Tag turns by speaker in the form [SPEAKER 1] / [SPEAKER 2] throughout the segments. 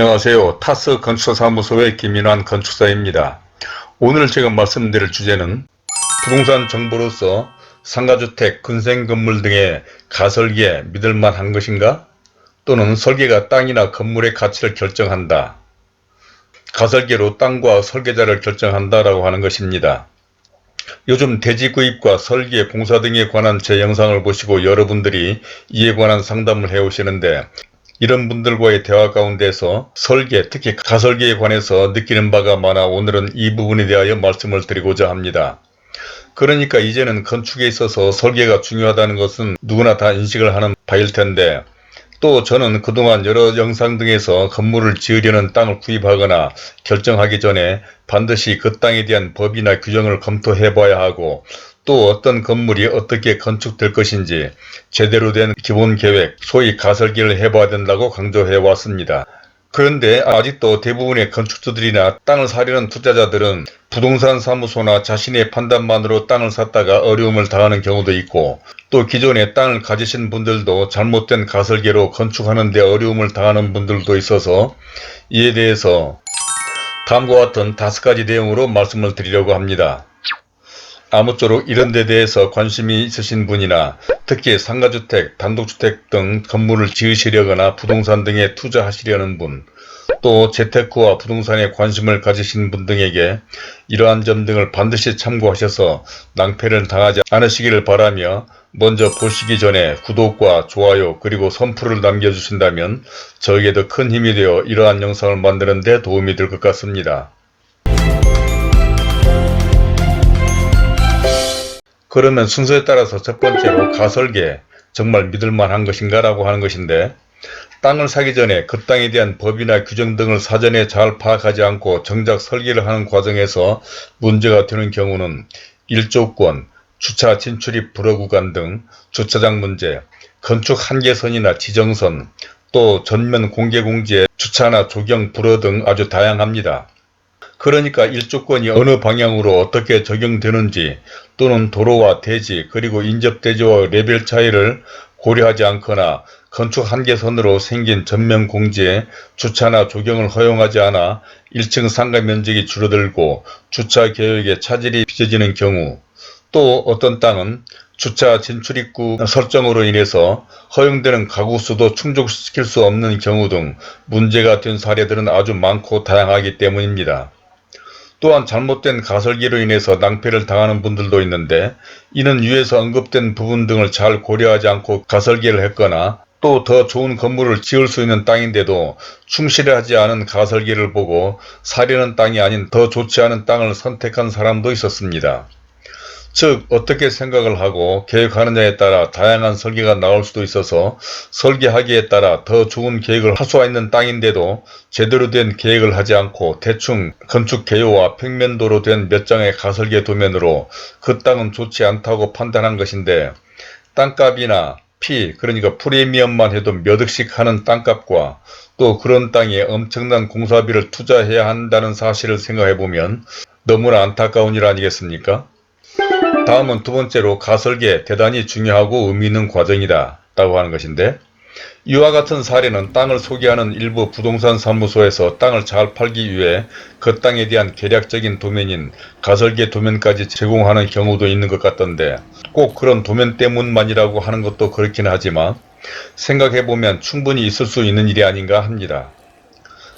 [SPEAKER 1] 안녕하세요. 타스 건축사무소의 김인환 건축사입니다. 오늘 제가 말씀드릴 주제는 부동산 정보로서 상가주택, 근생건물 등의 가설기에 믿을만한 것인가? 또는 설계가 땅이나 건물의 가치를 결정한다. 가설계로 땅과 설계자를 결정한다라고 하는 것입니다. 요즘 대지 구입과 설계, 공사 등에 관한 제 영상을 보시고 여러분들이 이에 관한 상담을 해오시는데, 이런 분들과의 대화 가운데서 설계, 특히 가설계에 관해서 느끼는 바가 많아 오늘은 이 부분에 대하여 말씀을 드리고자 합니다. 그러니까 이제는 건축에 있어서 설계가 중요하다는 것은 누구나 다 인식을 하는 바일 텐데, 또 저는 그동안 여러 영상 등에서 건물을 지으려는 땅을 구입하거나 결정하기 전에 반드시 그 땅에 대한 법이나 규정을 검토해 봐야 하고, 또 어떤 건물이 어떻게 건축될 것인지 제대로 된 기본 계획, 소위 가설계를 해봐야 된다고 강조해 왔습니다. 그런데 아직도 대부분의 건축주들이나 땅을 사려는 투자자들은 부동산 사무소나 자신의 판단만으로 땅을 샀다가 어려움을 당하는 경우도 있고, 또 기존에 땅을 가지신 분들도 잘못된 가설계로 건축하는 데 어려움을 당하는 분들도 있어서, 이에 대해서 다음과 같은 5가지 내용으로 말씀을 드리려고 합니다. 아무쪼록 이런 데 대해서 관심이 있으신 분이나 특히 상가주택, 단독주택 등 건물을 지으시려거나 부동산 등에 투자하시려는 분, 또 재테크와 부동산에 관심을 가지신 분 등에게 이러한 점 등을 반드시 참고하셔서 낭패를 당하지 않으시기를 바라며, 먼저 보시기 전에 구독과 좋아요 그리고 선풀을 남겨주신다면 저에게도 큰 힘이 되어 이러한 영상을 만드는 데 도움이 될 것 같습니다. 그러면 순서에 따라서 첫 번째로 가설계, 정말 믿을만한 것인가 라고 하는 것인데, 땅을 사기 전에 그 땅에 대한 법이나 규정 등을 사전에 잘 파악하지 않고 정작 설계를 하는 과정에서 문제가 되는 경우는 일조권, 주차 진출입 불허구간 등 주차장 문제, 건축 한계선이나 지정선, 또 전면 공개공지에 주차나 조경 불허 등 아주 다양합니다. 그러니까 일조권이 어느 방향으로 어떻게 적용되는지, 또는 도로와 대지 그리고 인접대지와 레벨 차이를 고려하지 않거나 건축 한계선으로 생긴 전면 공지에 주차나 조경을 허용하지 않아 1층 상가 면적이 줄어들고 주차 계획에 차질이 빚어지는 경우, 또 어떤 땅은 주차 진출입구 설정으로 인해서 허용되는 가구 수도 충족시킬 수 없는 경우 등 문제가 된 사례들은 아주 많고 다양하기 때문입니다. 또한 잘못된 가설계로 인해서 낭패를 당하는 분들도 있는데, 이는 위에서 언급된 부분 등을 잘 고려하지 않고 가설계를 했거나, 또 더 좋은 건물을 지을 수 있는 땅인데도 충실하지 않은 가설계를 보고 사려는 땅이 아닌 더 좋지 않은 땅을 선택한 사람도 있었습니다. 즉, 어떻게 생각을 하고 계획하느냐에 따라 다양한 설계가 나올 수도 있어서, 설계하기에 따라 더 좋은 계획을 할 수 있는 땅인데도 제대로 된 계획을 하지 않고 대충 건축 개요와 평면도로 된 몇 장의 가설계 도면으로 그 땅은 좋지 않다고 판단한 것인데, 땅값이나 그러니까 프리미엄만 해도 몇 억씩 하는 땅값과 또 그런 땅에 엄청난 공사비를 투자해야 한다는 사실을 생각해보면 너무나 안타까운 일 아니겠습니까? 다음은 두 번째로 가설계, 대단히 중요하고 의미 있는 과정이다 라고 하는 것인데, 이와 같은 사례는 땅을 소개하는 일부 부동산 사무소에서 땅을 잘 팔기 위해 그 땅에 대한 계략적인 도면인 가설계 도면까지 제공하는 경우도 있는 것 같던데, 꼭 그런 도면 때문만이라고 하는 것도 그렇긴 하지만 생각해보면 충분히 있을 수 있는 일이 아닌가 합니다.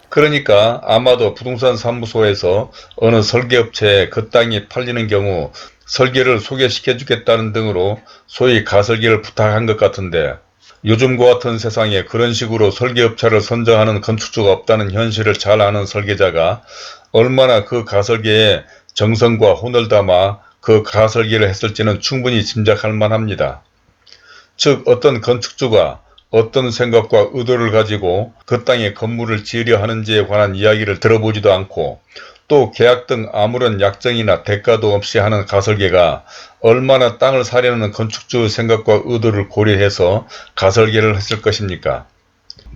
[SPEAKER 1] 그러니까 아마도 부동산 사무소에서 어느 설계업체에 그 땅이 팔리는 경우 설계를 소개시켜 주겠다는 등으로 소위 가설계를 부탁한 것 같은데, 요즘과 같은 세상에 그런 식으로 설계업체를 선정하는 건축주가 없다는 현실을 잘 아는 설계자가 얼마나 그 가설계에 정성과 혼을 담아 그 가설계를 했을지는 충분히 짐작할 만합니다. 즉, 어떤 건축주가 어떤 생각과 의도를 가지고 그 땅에 건물을 지으려 하는지에 관한 이야기를 들어보지도 않고, 또 계약 등 아무런 약정이나 대가도 없이 하는 가설계가 얼마나 땅을 사려는 건축주의 생각과 의도를 고려해서 가설계를 했을 것입니까?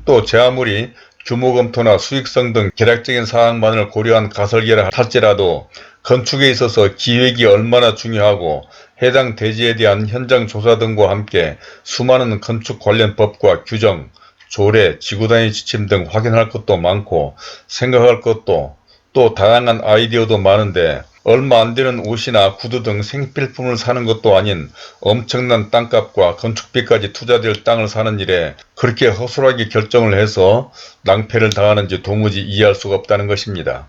[SPEAKER 1] 또 제 아무리 규모 검토나 수익성 등 계략적인 사항만을 고려한 가설계를 할지라도 건축에 있어서 기획이 얼마나 중요하고 해당 대지에 대한 현장 조사 등과 함께 수많은 건축 관련 법과 규정, 조례, 지구단위 지침 등 확인할 것도 많고 생각할 것도 또 다양한 아이디어도 많은데 얼마 안 되는 옷이나 구두 등 생필품을 사는 것도 아닌 엄청난 땅값과 건축비까지 투자될 땅을 사는 일에 그렇게 허술하게 결정을 해서 낭패를 당하는지 도무지 이해할 수가 없다는 것입니다.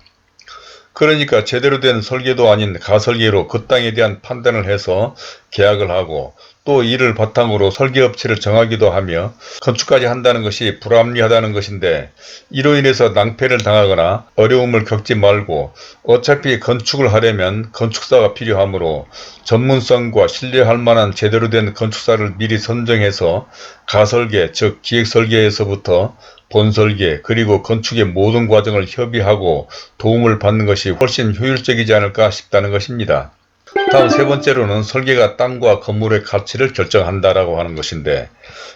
[SPEAKER 1] 그러니까 제대로 된 설계도 아닌 가설계로 그 땅에 대한 판단을 해서 계약을 하고 또 이를 바탕으로 설계업체를 정하기도 하며 건축까지 한다는 것이 불합리하다는 것인데, 이로 인해서 낭패를 당하거나 어려움을 겪지 말고 어차피 건축을 하려면 건축사가 필요하므로 전문성과 신뢰할 만한 제대로 된 건축사를 미리 선정해서 가설계 즉 기획설계에서부터 본설계 그리고 건축의 모든 과정을 협의하고 도움을 받는 것이 훨씬 효율적이지 않을까 싶다는 것입니다. 다음 세 번째로는 설계가 땅과 건물의 가치를 결정한다라고 하는 것인데,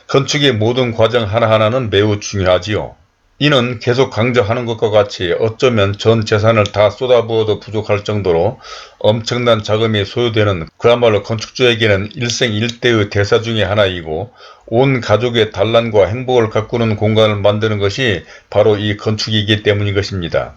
[SPEAKER 1] 건축의 모든 과정 하나하나는 매우 중요하지요. 이는 계속 강조하는 것과 같이 어쩌면 전 재산을 다 쏟아부어도 부족할 정도로 엄청난 자금이 소요되는 그야말로 건축주에게는 일생일대의 대사 중의 하나이고, 온 가족의 단란과 행복을 가꾸는 공간을 만드는 것이 바로 이 건축이기 때문인 것입니다.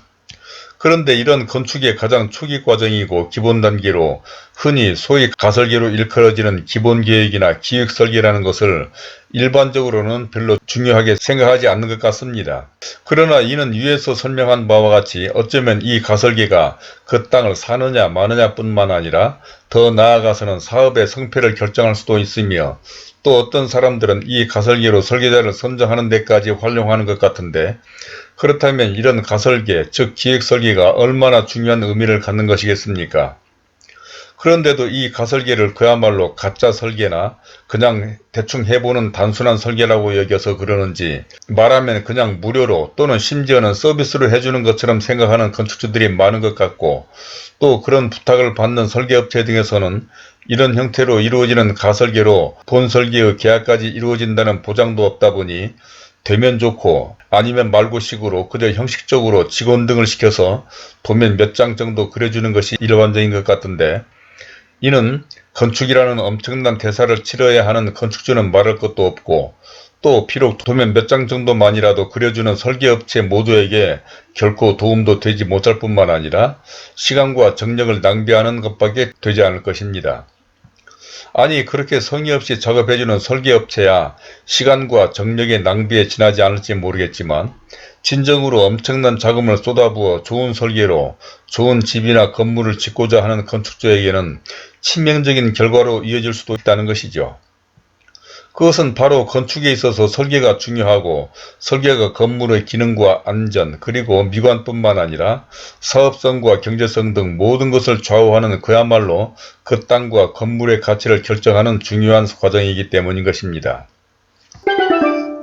[SPEAKER 1] 그런데 이런 건축의 가장 초기 과정이고 기본 단계로 흔히 소위 가설계로 일컬어지는 기본계획이나 기획설계라는 것을 일반적으로는 별로 중요하게 생각하지 않는 것 같습니다. 그러나 이는 위에서 설명한 바와 같이 어쩌면 이 가설계가 그 땅을 사느냐 마느냐 뿐만 아니라 더 나아가서는 사업의 성패를 결정할 수도 있으며, 또 어떤 사람들은 이 가설계로 설계자를 선정하는 데까지 활용하는 것 같은데, 그렇다면 이런 가설계 즉 기획설계가 얼마나 중요한 의미를 갖는 것이겠습니까? 그런데도 이 가설계를 그야말로 가짜 설계나 그냥 대충 해보는 단순한 설계라고 여겨서 그러는지, 말하면 그냥 무료로 또는 심지어는 서비스로 해주는 것처럼 생각하는 건축주들이 많은 것 같고, 또 그런 부탁을 받는 설계업체 등에서는 이런 형태로 이루어지는 가설계로 본설계의 계약까지 이루어진다는 보장도 없다 보니 되면 좋고 아니면 말고 식으로 그저 형식적으로 직원 등을 시켜서 도면 몇 장 정도 그려주는 것이 일반적인 것 같은데, 이는 건축이라는 엄청난 대사를 치러야 하는 건축주는 말할 것도 없고, 또 비록 도면 몇 장 정도만이라도 그려주는 설계업체 모두에게 결코 도움도 되지 못할 뿐만 아니라 시간과 정력을 낭비하는 것밖에 되지 않을 것입니다. 아니, 그렇게 성의 없이 작업해주는 설계업체야 시간과 정력의 낭비에 지나지 않을지 모르겠지만, 진정으로 엄청난 자금을 쏟아부어 좋은 설계로 좋은 집이나 건물을 짓고자 하는 건축주에게는 치명적인 결과로 이어질 수도 있다는 것이죠. 그것은 바로 건축에 있어서 설계가 중요하고, 설계가 건물의 기능과 안전 그리고 미관뿐만 아니라 사업성과 경제성 등 모든 것을 좌우하는 그야말로 그 땅과 건물의 가치를 결정하는 중요한 과정이기 때문인 것입니다.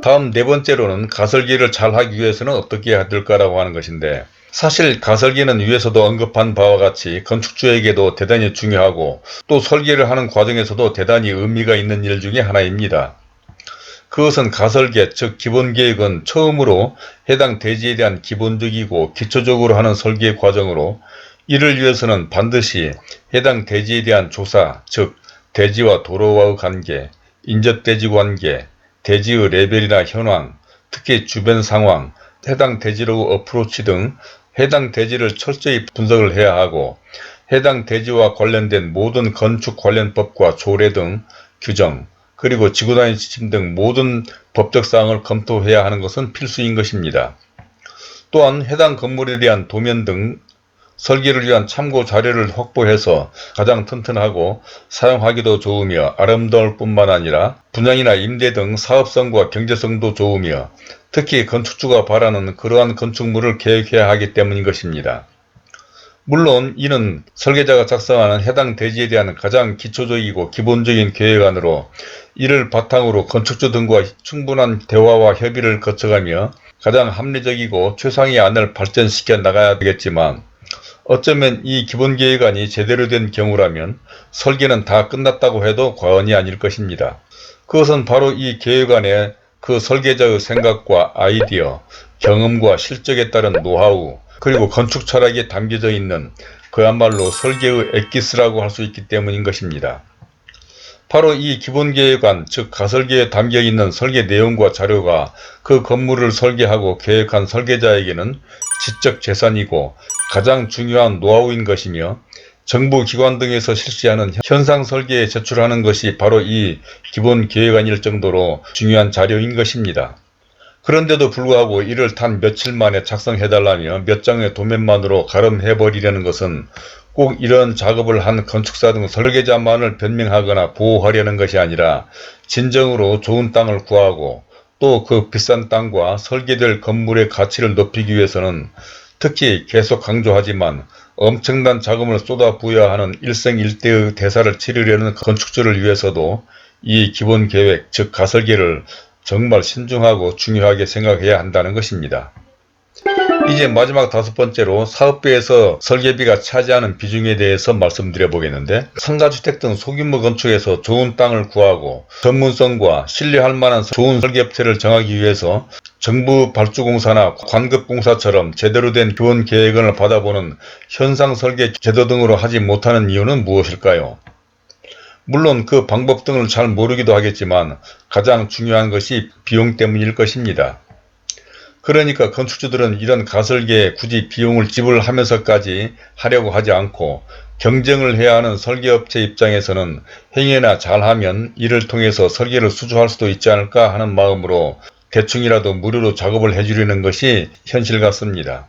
[SPEAKER 1] 다음 네 번째로는 가설계를 잘 하기 위해서는 어떻게 해야 될까라고 하는 것인데, 사실 가설계는 위에서도 언급한 바와 같이 건축주에게도 대단히 중요하고 또 설계를 하는 과정에서도 대단히 의미가 있는 일 중에 하나입니다. 그것은 가설계 즉 기본계획은 처음으로 해당 대지에 대한 기본적이고 기초적으로 하는 설계 과정으로, 이를 위해서는 반드시 해당 대지에 대한 조사 즉 대지와 도로와의 관계, 인접대지 관계, 대지의 레벨이나 현황, 특히 주변 상황, 해당 대지로의 어프로치 등 해당 대지를 철저히 분석을 해야 하고, 해당 대지와 관련된 모든 건축 관련 법과 조례 등 규정, 그리고 지구단위 지침 등 모든 법적 사항을 검토해야 하는 것은 필수인 것입니다. 또한 해당 건물에 대한 도면 등 설계를 위한 참고 자료를 확보해서 가장 튼튼하고 사용하기도 좋으며 아름다울 뿐만 아니라 분양이나 임대 등 사업성과 경제성도 좋으며, 특히 건축주가 바라는 그러한 건축물을 계획해야 하기 때문인 것입니다. 물론 이는 설계자가 작성하는 해당 대지에 대한 가장 기초적이고 기본적인 계획안으로, 이를 바탕으로 건축주 등과 충분한 대화와 협의를 거쳐가며 가장 합리적이고 최상의 안을 발전시켜 나가야 되겠지만, 어쩌면 이 기본계획안이 제대로 된 경우라면 설계는 다 끝났다고 해도 과언이 아닐 것입니다. 그것은 바로 이 계획안에 그 설계자의 생각과 아이디어, 경험과 실적에 따른 노하우, 그리고 건축 철학이 담겨져 있는 그야말로 설계의 엑기스라고 할 수 있기 때문인 것입니다. 바로 이 기본계획안, 즉 가설계에 담겨있는 설계 내용과 자료가 그 건물을 설계하고 계획한 설계자에게는 지적 재산이고 가장 중요한 노하우인 것이며, 정부기관 등에서 실시하는 현상 설계에 제출하는 것이 바로 이 기본계획안일 정도로 중요한 자료인 것입니다. 그런데도 불구하고 이를 단 며칠 만에 작성해달라며 몇 장의 도면만으로 가름해버리려는 것은 꼭 이런 작업을 한 건축사 등 설계자만을 변명하거나 보호하려는 것이 아니라, 진정으로 좋은 땅을 구하고 또 그 비싼 땅과 설계될 건물의 가치를 높이기 위해서는, 특히 계속 강조하지만 엄청난 자금을 쏟아부어야 하는 일생일대의 대사를 치르려는 건축주를 위해서도 이 기본계획, 즉 가설계를 정말 신중하고 중요하게 생각해야 한다는 것입니다. 이제 마지막 5번째로 사업비에서 설계비가 차지하는 비중에 대해서 말씀드려 보겠는데, 상가주택 등 소규모 건축에서 좋은 땅을 구하고 전문성과 신뢰할 만한 좋은 설계업체를 정하기 위해서 정부 발주공사나 관급공사처럼 제대로 된 기본계획안을 받아보는 현상설계 제도 등으로 하지 못하는 이유는 무엇일까요? 물론 그 방법 등을 잘 모르기도 하겠지만 가장 중요한 것이 비용 때문일 것입니다. 그러니까 건축주들은 이런 가설계에 굳이 비용을 지불하면서까지 하려고 하지 않고, 경쟁을 해야 하는 설계업체 입장에서는 행여나 잘하면 이를 통해서 설계를 수주할 수도 있지 않을까 하는 마음으로 대충이라도 무료로 작업을 해주려는 것이 현실 같습니다.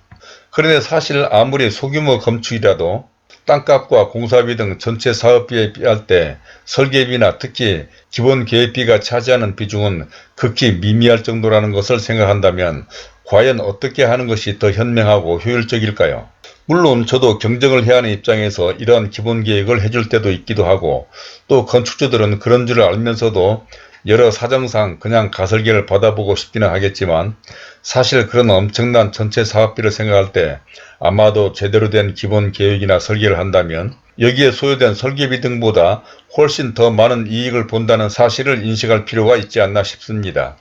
[SPEAKER 1] 그런데 사실 아무리 소규모 건축이라도 땅값과 공사비 등 전체 사업비에 비할 때 설계비나 특히 기본계획비가 차지하는 비중은 극히 미미할 정도라는 것을 생각한다면 과연 어떻게 하는 것이 더 현명하고 효율적일까요? 물론 저도 경쟁을 해야 하는 입장에서 이러한 기본계획을 해줄 때도 있기도 하고, 또 건축주들은 그런 줄 알면서도 여러 사정상 그냥 가설계를 받아보고 싶기는 하겠지만, 사실 그런 엄청난 전체 사업비를 생각할 때 아마도 제대로 된 기본계획이나 설계를 한다면 여기에 소요된 설계비 등보다 훨씬 더 많은 이익을 본다는 사실을 인식할 필요가 있지 않나 싶습니다.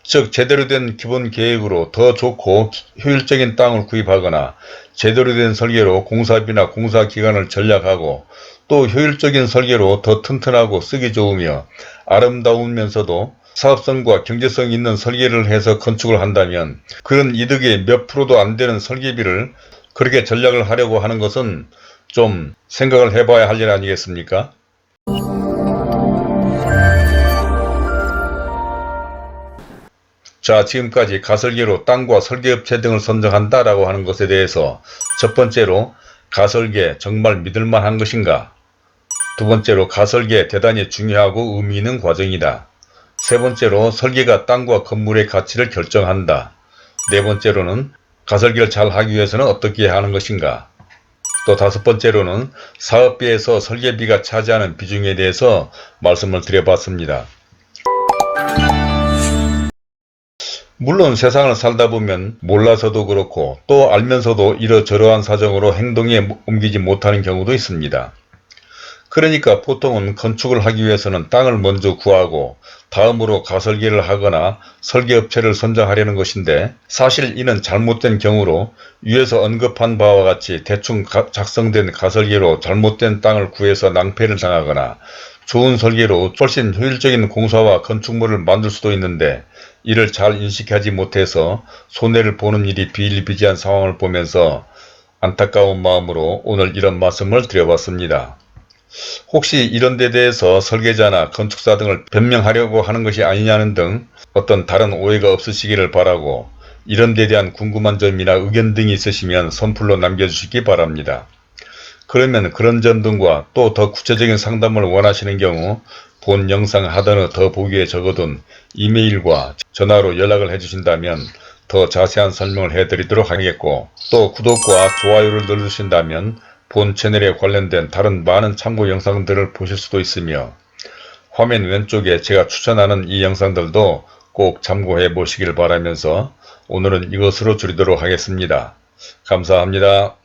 [SPEAKER 1] 즉, 제대로 된 기본계획으로 더 좋고 효율적인 땅을 구입하거나 제대로 된 설계로 공사비나 공사기간을 절약하고, 또 효율적인 설계로 더 튼튼하고 쓰기 좋으며 아름다우면서도 사업성과 경제성 있는 설계를 해서 건축을 한다면, 그런 이득의 몇 프로도 안 되는 설계비를 그렇게 전략을 하려고 하는 것은 좀 생각을 해봐야 할 일 아니겠습니까? 자, 지금까지 가설계로 땅과 설계업체 등을 선정한다라고 하는 것에 대해서, 첫 번째로 가설계 정말 믿을만한 것인가, 두 번째로 가설계 대단히 중요하고 의미 있는 과정이다, 세 번째로 설계가 땅과 건물의 가치를 결정한다, 네 번째로는 가설계를 잘 하기 위해서는 어떻게 해야 하는 것인가, 또 다섯 번째로는 사업비에서 설계비가 차지하는 비중에 대해서 말씀을 드려봤습니다. 물론 세상을 살다 보면 몰라서도 그렇고 또 알면서도 이러저러한 사정으로 행동에 옮기지 못하는 경우도 있습니다. 그러니까 보통은 건축을 하기 위해서는 땅을 먼저 구하고 다음으로 가설계를 하거나 설계업체를 선정하려는 것인데, 사실 이는 잘못된 경우로 위에서 언급한 바와 같이 대충 작성된 가설계로 잘못된 땅을 구해서 낭패를 당하거나 좋은 설계로 훨씬 효율적인 공사와 건축물을 만들 수도 있는데, 이를 잘 인식하지 못해서 손해를 보는 일이 비일비재한 상황을 보면서 안타까운 마음으로 오늘 이런 말씀을 드려봤습니다. 혹시 이런 데 대해서 설계자나 건축사 등을 변명하려고 하는 것이 아니냐는 등 어떤 다른 오해가 없으시기를 바라고, 이런 데 대한 궁금한 점이나 의견 등이 있으시면 선플로 남겨주시기 바랍니다. 그러면 그런 점 등과 또 더 구체적인 상담을 원하시는 경우 본 영상 하단에 더 보기에 적어둔 이메일과 전화로 연락을 해주신다면 더 자세한 설명을 해드리도록 하겠고, 또 구독과 좋아요를 눌러주신다면 본 채널에 관련된 다른 많은 참고 영상들을 보실 수도 있으며, 화면 왼쪽에 제가 추천하는 이 영상들도 꼭 참고해 보시길 바라면서 오늘은 이것으로 줄이도록 하겠습니다. 감사합니다.